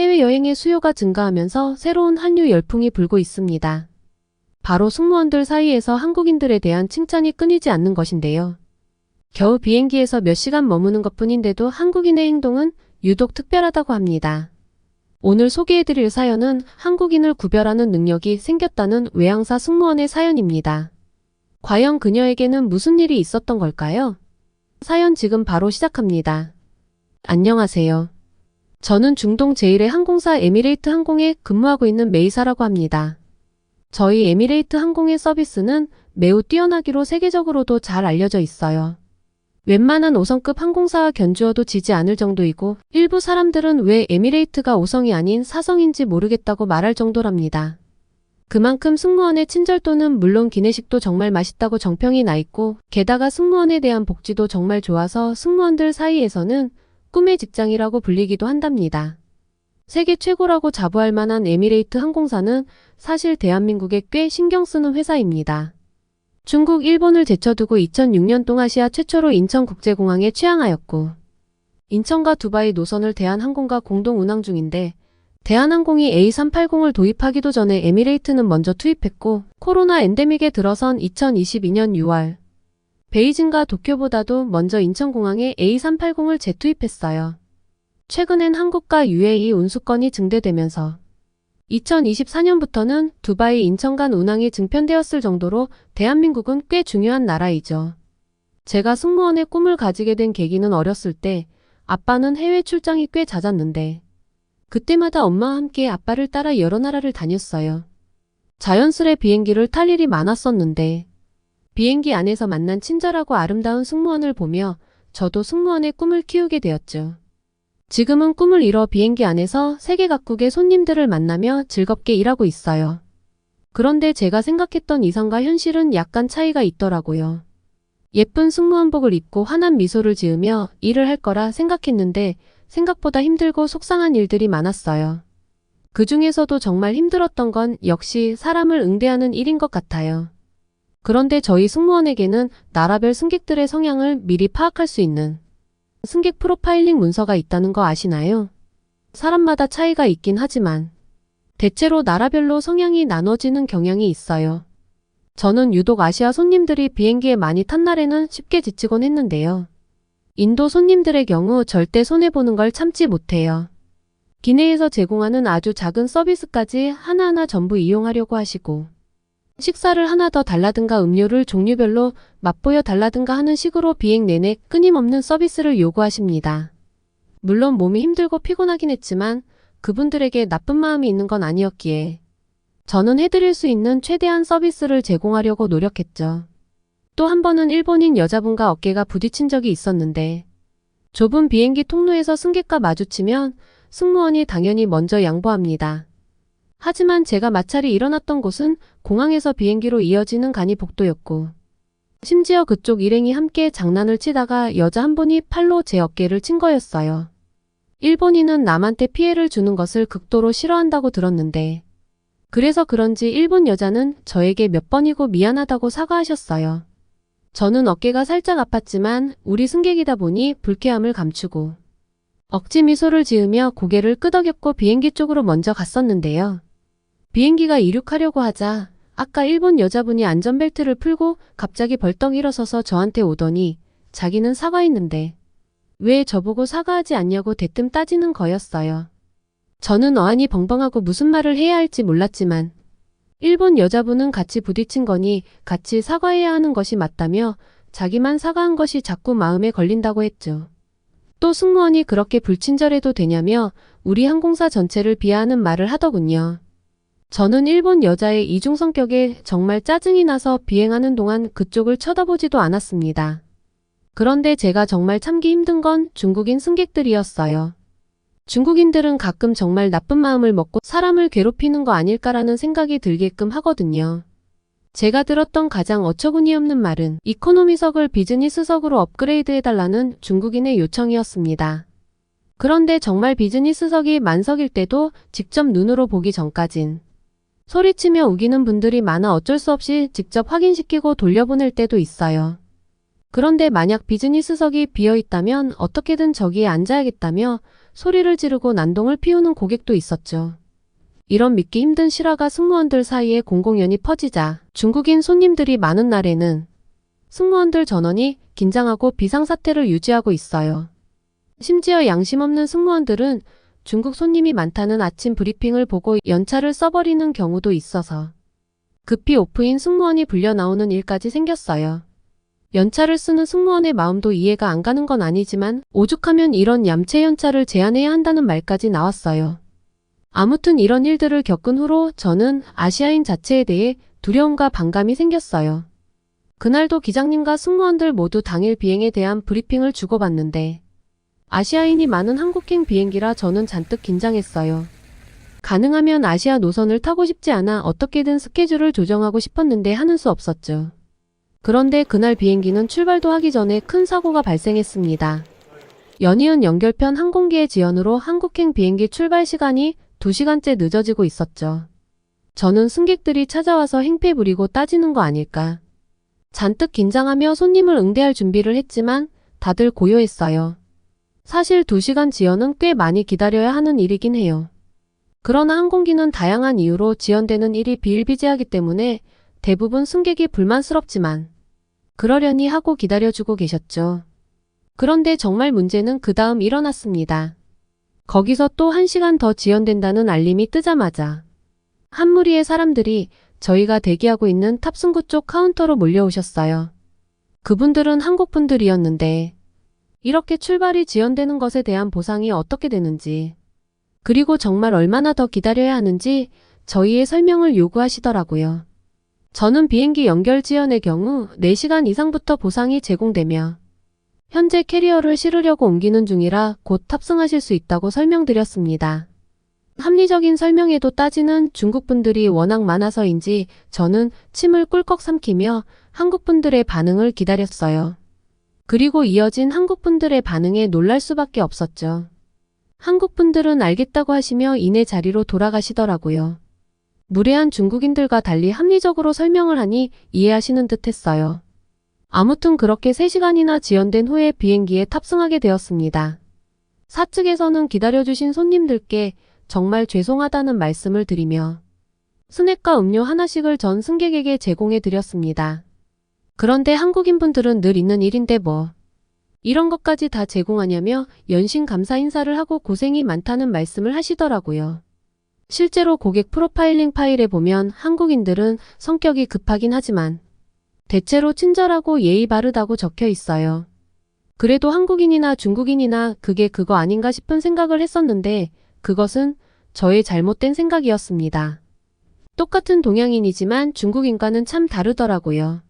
해외여행의 수요가 증가하면서 새로운 한류 열풍이 불고 있습니다. 바로 승무원들 사이에서 한국인들에 대한 칭찬이 끊이지 않는 것인데요. 겨우 비행기에서 몇 시간 머무는 것뿐인데도 한국인의 행동은 유독 특별하다고 합니다. 오늘 소개해드릴 사연은 한국인을 구별하는 능력이 생겼다는 외항사 승무원의 사연입니다. 과연 그녀에게는 무슨 일이 있었던 걸까요? 사연 지금 바로 시작합니다. 안녕하세요. 저는 중동 제1의 항공사 에미레이트 항공에 근무하고 있는 메이사라고 합니다. 저희 에미레이트 항공의 서비스는 매우 뛰어나기로 세계적으로도 잘 알려져 있어요. 웬만한 5성급 항공사와 견주어도 지지 않을 정도이고 일부 사람들은 왜 에미레이트가 5성이 아닌 4성인지 모르겠다고 말할 정도랍니다. 그만큼 승무원의 친절도는 물론 기내식도 정말 맛있다고 정평이 나 있고 게다가 승무원에 대한 복지도 정말 좋아서 승무원들 사이에서는 꿈의 직장이라고 불리기도 한답니다. 세계 최고라고 자부할 만한 에미레이트 항공사는 사실 대한민국에 꽤 신경 쓰는 회사입니다. 중국, 일본을 제쳐두고 2006년 동아시아 최초로 인천국제공항에 취항하였고 인천과 두바이 노선을 대한항공과 공동 운항 중인데 대한항공이 A380을 도입하기도 전에 에미레이트는 먼저 투입했고 코로나 엔데믹에 들어선 2022년 6월 베이징과 도쿄보다도 먼저 인천공항에 A380을 재투입했어요. 최근엔 한국과 UAE 운수권이 증대되면서 2024년부터는 두바이 인천 간 운항이 증편되었을 정도로 대한민국은 꽤 중요한 나라이죠. 제가 승무원의 꿈을 가지게 된 계기는 어렸을 때 아빠는 해외 출장이 꽤 잦았는데 그때마다 엄마와 함께 아빠를 따라 여러 나라를 다녔어요. 자연스레 비행기를 탈 일이 많았었는데 비행기 안에서 만난 친절하고 아름다운 승무원을 보며 저도 승무원의 꿈을 키우게 되었죠. 지금은 꿈을 이뤄 비행기 안에서 세계 각국의 손님들을 만나며 즐겁게 일하고 있어요. 그런데 제가 생각했던 이상과 현실은 약간 차이가 있더라고요. 예쁜 승무원복을 입고 환한 미소를 지으며 일을 할 거라 생각했는데 생각보다 힘들고 속상한 일들이 많았어요. 그 중에서도 정말 힘들었던 건 역시 사람을 응대하는 일인 것 같아요. 그런데 저희 승무원에게는 나라별 승객들의 성향을 미리 파악할 수 있는 승객 프로파일링 문서가 있다는 거 아시나요? 사람마다 차이가 있긴 하지만 대체로 나라별로 성향이 나눠지는 경향이 있어요. 저는 유독 아시아 손님들이 비행기에 많이 탄 날에는 쉽게 지치곤 했는데요. 인도 손님들의 경우 절대 손해보는 걸 참지 못해요. 기내에서 제공하는 아주 작은 서비스까지 하나하나 전부 이용하려고 하시고 식사를 하나 더 달라든가 음료를 종류별로 맛보여 달라든가 하는 식으로 비행 내내 끊임없는 서비스를 요구하십니다. 물론 몸이 힘들고 피곤하긴 했지만 그분들에게 나쁜 마음이 있는 건 아니었기에 저는 해드릴 수 있는 최대한 서비스를 제공하려고 노력했죠. 또 한 번은 일본인 여자분과 어깨가 부딪힌 적이 있었는데 좁은 비행기 통로에서 승객과 마주치면 승무원이 당연히 먼저 양보합니다. 하지만 제가 마찰이 일어났던 곳은 공항에서 비행기로 이어지는 간이 복도였고 심지어 그쪽 일행이 함께 장난을 치다가 여자 한 분이 팔로 제 어깨를 친 거였어요. 일본인은 남한테 피해를 주는 것을 극도로 싫어한다고 들었는데 그래서 그런지 일본 여자는 저에게 몇 번이고 미안하다고 사과하셨어요. 저는 어깨가 살짝 아팠지만 우리 승객이다 보니 불쾌함을 감추고 억지 미소를 지으며 고개를 끄덕였고 비행기 쪽으로 먼저 갔었는데요. 비행기가 이륙하려고 하자 아까 일본 여자분이 안전벨트를 풀고 갑자기 벌떡 일어서서 저한테 오더니 자기는 사과했는데 왜 저보고 사과하지 않냐고 대뜸 따지는 거였어요. 저는 어안이 벙벙하고 무슨 말을 해야 할지 몰랐지만 일본 여자분은 같이 부딪힌 거니 같이 사과해야 하는 것이 맞다며 자기만 사과한 것이 자꾸 마음에 걸린다고 했죠. 또 승무원이 그렇게 불친절해도 되냐며 우리 항공사 전체를 비하하는 말을 하더군요. 저는 일본 여자의 이중 성격에 정말 짜증이 나서 비행하는 동안 그쪽을 쳐다보지도 않았습니다. 그런데 제가 정말 참기 힘든 건 중국인 승객들이었어요. 중국인들은 가끔 정말 나쁜 마음을 먹고 사람을 괴롭히는 거 아닐까라는 생각이 들게끔 하거든요. 제가 들었던 가장 어처구니 없는 말은 이코노미석을 비즈니스석으로 업그레이드해달라는 중국인의 요청이었습니다. 그런데 정말 비즈니스석이 만석일 때도 직접 눈으로 보기 전까진 소리치며 우기는 분들이 많아 어쩔 수 없이 직접 확인시키고 돌려보낼 때도 있어요. 그런데 만약 비즈니스석이 비어있다면 어떻게든 저기에 앉아야겠다며 소리를 지르고 난동을 피우는 고객도 있었죠. 이런 믿기 힘든 실화가 승무원들 사이에 공공연히 퍼지자 중국인 손님들이 많은 날에는 승무원들 전원이 긴장하고 비상사태를 유지하고 있어요. 심지어 양심 없는 승무원들은 중국 손님이 많다는 아침 브리핑을 보고 연차를 써버리는 경우도 있어서 급히 오프인 승무원이 불려 나오는 일까지 생겼어요. 연차를 쓰는 승무원의 마음도 이해가 안 가는 건 아니지만 오죽하면 이런 얌체 연차를 제한해야 한다는 말까지 나왔어요. 아무튼 이런 일들을 겪은 후로 저는 아시아인 자체에 대해 두려움과 반감이 생겼어요. 그날도 기장님과 승무원들 모두 당일 비행에 대한 브리핑을 주고받는데 아시아인이 많은 한국행 비행기라 저는 잔뜩 긴장했어요. 가능하면 아시아 노선을 타고 싶지 않아 어떻게든 스케줄을 조정하고 싶었는데 하는 수 없었죠. 그런데 그날 비행기는 출발도 하기 전에 큰 사고가 발생했습니다. 연이은 연결편 항공기의 지연으로 한국행 비행기 출발 시간이 2시간째 늦어지고 있었죠. 저는 승객들이 찾아와서 행패 부리고 따지는 거 아닐까. 잔뜩 긴장하며 손님을 응대할 준비를 했지만 다들 고요했어요. 사실 2시간 지연은 꽤 많이 기다려야 하는 일이긴 해요. 그러나 항공기는 다양한 이유로 지연되는 일이 비일비재하기 때문에 대부분 승객이 불만스럽지만 그러려니 하고 기다려주고 계셨죠. 그런데 정말 문제는 그 다음 일어났습니다. 거기서 또 1시간 더 지연된다는 알림이 뜨자마자 한 무리의 사람들이 저희가 대기하고 있는 탑승구 쪽 카운터로 몰려오셨어요. 그분들은 한국분들이었는데 이렇게 출발이 지연되는 것에 대한 보상이 어떻게 되는지 그리고 정말 얼마나 더 기다려야 하는지 저희의 설명을 요구하시더라고요. 저는 비행기 연결 지연의 경우 4시간 이상부터 보상이 제공되며 현재 캐리어를 실으려고 옮기는 중이라 곧 탑승하실 수 있다고 설명드렸습니다. 합리적인 설명에도 따지는 중국분들이 워낙 많아서인지 저는 침을 꿀꺽 삼키며 한국분들의 반응을 기다렸어요. 그리고 이어진 한국분들의 반응에 놀랄 수밖에 없었죠. 한국분들은 알겠다고 하시며 이내 자리로 돌아가시더라고요. 무례한 중국인들과 달리 합리적으로 설명을 하니 이해하시는 듯 했어요. 아무튼 그렇게 3시간이나 지연된 후에 비행기에 탑승하게 되었습니다. 사측에서는 기다려주신 손님들께 정말 죄송하다는 말씀을 드리며 스낵과 음료 하나씩을 전 승객에게 제공해 드렸습니다. 그런데 한국인분들은 늘 있는 일인데 뭐 이런 것까지 다 제공하냐며 연신 감사 인사를 하고 고생이 많다는 말씀을 하시더라고요. 실제로 고객 프로파일링 파일에 보면 한국인들은 성격이 급하긴 하지만 대체로 친절하고 예의 바르다고 적혀 있어요. 그래도 한국인이나 중국인이나 그게 그거 아닌가 싶은 생각을 했었는데 그것은 저의 잘못된 생각이었습니다. 똑같은 동양인이지만 중국인과는 참 다르더라고요.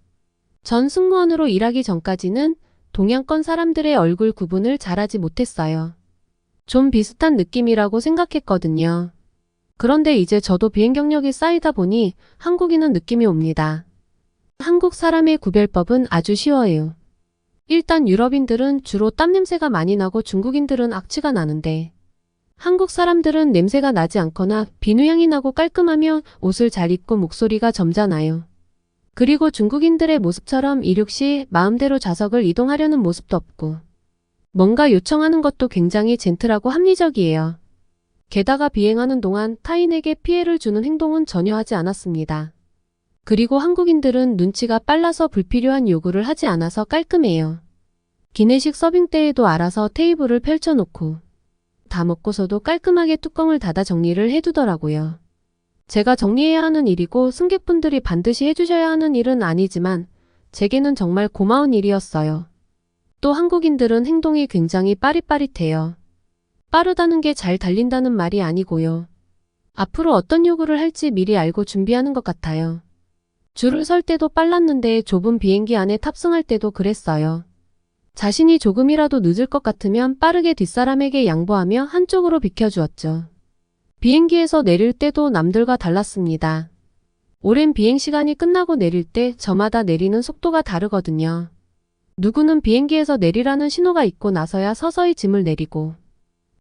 전 승무원으로 일하기 전까지는 동양권 사람들의 얼굴 구분을 잘하지 못했어요. 좀 비슷한 느낌이라고 생각했거든요. 그런데 이제 저도 비행 경력이 쌓이다 보니 한국인은 느낌이 옵니다. 한국 사람의 구별법은 아주 쉬워요. 일단 유럽인들은 주로 땀 냄새가 많이 나고 중국인들은 악취가 나는데 한국 사람들은 냄새가 나지 않거나 비누향이 나고 깔끔하며 옷을 잘 입고 목소리가 점잖아요. 그리고 중국인들의 모습처럼 이륙 시 마음대로 좌석을 이동하려는 모습도 없고 뭔가 요청하는 것도 굉장히 젠틀하고 합리적이에요. 게다가 비행하는 동안 타인에게 피해를 주는 행동은 전혀 하지 않았습니다. 그리고 한국인들은 눈치가 빨라서 불필요한 요구를 하지 않아서 깔끔해요. 기내식 서빙 때에도 알아서 테이블을 펼쳐놓고 다 먹고서도 깔끔하게 뚜껑을 닫아 정리를 해두더라고요. 제가 정리해야 하는 일이고 승객분들이 반드시 해주셔야 하는 일은 아니지만 제게는 정말 고마운 일이었어요. 또 한국인들은 행동이 굉장히 빠릿빠릿해요. 빠르다는 게 잘 달린다는 말이 아니고요. 앞으로 어떤 요구를 할지 미리 알고 준비하는 것 같아요. 줄을 설 때도 빨랐는데 좁은 비행기 안에 탑승할 때도 그랬어요. 자신이 조금이라도 늦을 것 같으면 빠르게 뒷사람에게 양보하며 한쪽으로 비켜주었죠. 비행기에서 내릴 때도 남들과 달랐습니다. 오랜 비행 시간이 끝나고 내릴 때 저마다 내리는 속도가 다르거든요. 누구는 비행기에서 내리라는 신호가 있고 나서야 서서히 짐을 내리고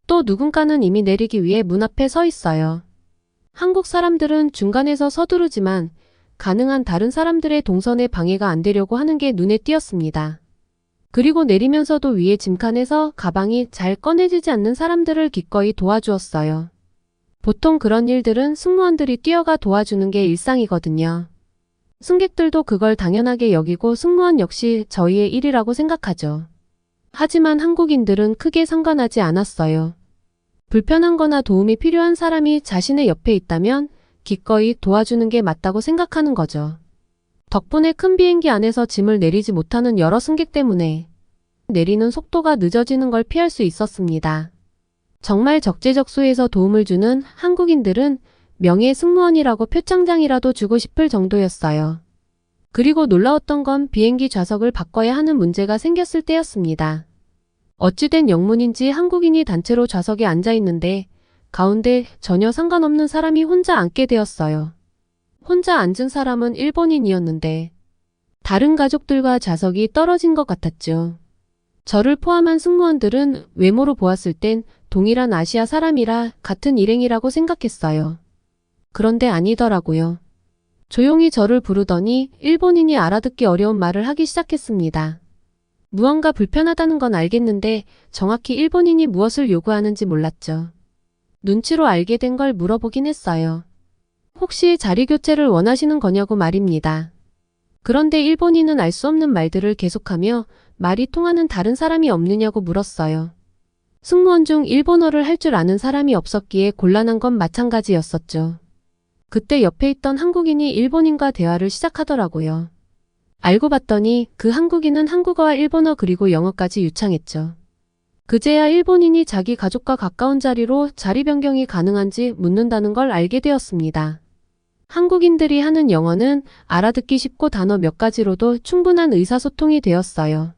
또 누군가는 이미 내리기 위해 문 앞에 서 있어요. 한국 사람들은 중간에서 서두르지만 가능한 다른 사람들의 동선에 방해가 안 되려고 하는 게 눈에 띄었습니다. 그리고 내리면서도 위에 짐칸에서 가방이 잘 꺼내지지 않는 사람들을 기꺼이 도와주었어요. 보통 그런 일들은 승무원들이 뛰어가 도와주는 게 일상이거든요. 승객들도 그걸 당연하게 여기고 승무원 역시 저희의 일이라고 생각하죠. 하지만 한국인들은 크게 상관하지 않았어요. 불편한 거나 도움이 필요한 사람이 자신의 옆에 있다면 기꺼이 도와주는 게 맞다고 생각하는 거죠. 덕분에 큰 비행기 안에서 짐을 내리지 못하는 여러 승객 때문에 내리는 속도가 늦어지는 걸 피할 수 있었습니다. 정말 적재적소에서 도움을 주는 한국인들은 명예 승무원이라고 표창장이라도 주고 싶을 정도였어요. 그리고 놀라웠던 건 비행기 좌석을 바꿔야 하는 문제가 생겼을 때였습니다. 어찌된 영문인지 한국인이 단체로 좌석에 앉아 있는데 가운데 전혀 상관없는 사람이 혼자 앉게 되었어요. 혼자 앉은 사람은 일본인이었는데 다른 가족들과 좌석이 떨어진 것 같았죠. 저를 포함한 승무원들은 외모로 보았을 땐 동일한 아시아 사람이라 같은 일행이라고 생각했어요. 그런데 아니더라고요. 조용히 저를 부르더니 일본인이 알아듣기 어려운 말을 하기 시작했습니다. 무언가 불편하다는 건 알겠는데 정확히 일본인이 무엇을 요구하는지 몰랐죠. 눈치로 알게 된 걸 물어보긴 했어요. 혹시 자리 교체를 원하시는 거냐고 말입니다. 그런데 일본인은 알 수 없는 말들을 계속하며 말이 통하는 다른 사람이 없느냐고 물었어요. 승무원 중 일본어를 할 줄 아는 사람이 없었기에 곤란한 건 마찬가지였었죠. 그때 옆에 있던 한국인이 일본인과 대화를 시작하더라고요. 알고 봤더니 그 한국인은 한국어와 일본어 그리고 영어까지 유창했죠. 그제야 일본인이 자기 가족과 가까운 자리로 자리 변경이 가능한지 묻는다는 걸 알게 되었습니다. 한국인들이 하는 영어는 알아듣기 쉽고 단어 몇 가지로도 충분한 의사소통이 되었어요.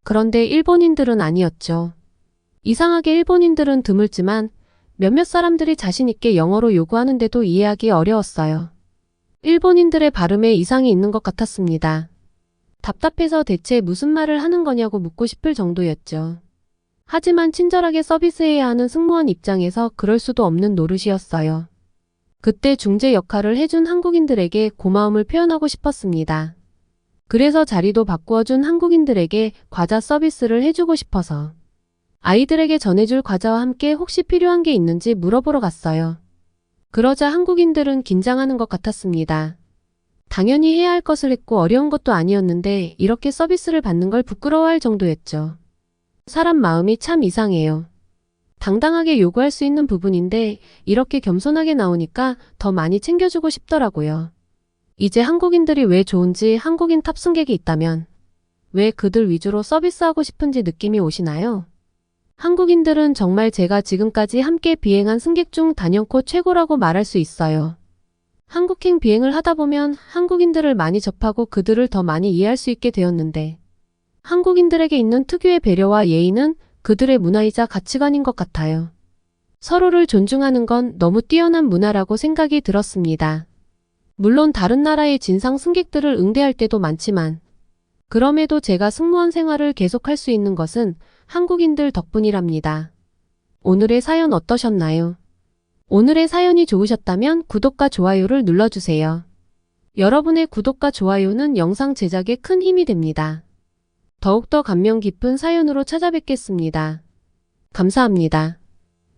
그런데 일본인들은 아니었죠. 이상하게 일본인들은 드물지만 몇몇 사람들이 자신 있게 영어로 요구하는데도 이해하기 어려웠어요. 일본인들의 발음에 이상이 있는 것 같았습니다. 답답해서 대체 무슨 말을 하는 거냐고 묻고 싶을 정도였죠. 하지만 친절하게 서비스해야 하는 승무원 입장에서 그럴 수도 없는 노릇이었어요. 그때 중재 역할을 해준 한국인들에게 고마움을 표현하고 싶었습니다. 그래서 자리도 바꾸어준 한국인들에게 과자 서비스를 해주고 싶어서 아이들에게 전해줄 과자와 함께 혹시 필요한 게 있는지 물어보러 갔어요. 그러자 한국인들은 긴장하는 것 같았습니다. 당연히 해야 할 것을 했고 어려운 것도 아니었는데 이렇게 서비스를 받는 걸 부끄러워할 정도였죠. 사람 마음이 참 이상해요. 당당하게 요구할 수 있는 부분인데 이렇게 겸손하게 나오니까 더 많이 챙겨주고 싶더라고요. 이제 한국인들이 왜 좋은지 한국인 탑승객이 있다면 왜 그들 위주로 서비스하고 싶은지 느낌이 오시나요? 한국인들은 정말 제가 지금까지 함께 비행한 승객 중 단연코 최고라고 말할 수 있어요. 한국행 비행을 하다 보면 한국인들을 많이 접하고 그들을 더 많이 이해할 수 있게 되었는데 한국인들에게 있는 특유의 배려와 예의는 그들의 문화이자 가치관인 것 같아요. 서로를 존중하는 건 너무 뛰어난 문화라고 생각이 들었습니다. 물론 다른 나라의 진상 승객들을 응대할 때도 많지만 그럼에도 제가 승무원 생활을 계속할 수 있는 것은 한국인들 덕분이랍니다. 오늘의 사연 어떠셨나요? 오늘의 사연이 좋으셨다면 구독과 좋아요를 눌러주세요. 여러분의 구독과 좋아요는 영상 제작에 큰 힘이 됩니다. 더욱더 감명 깊은 사연으로 찾아뵙겠습니다. 감사합니다.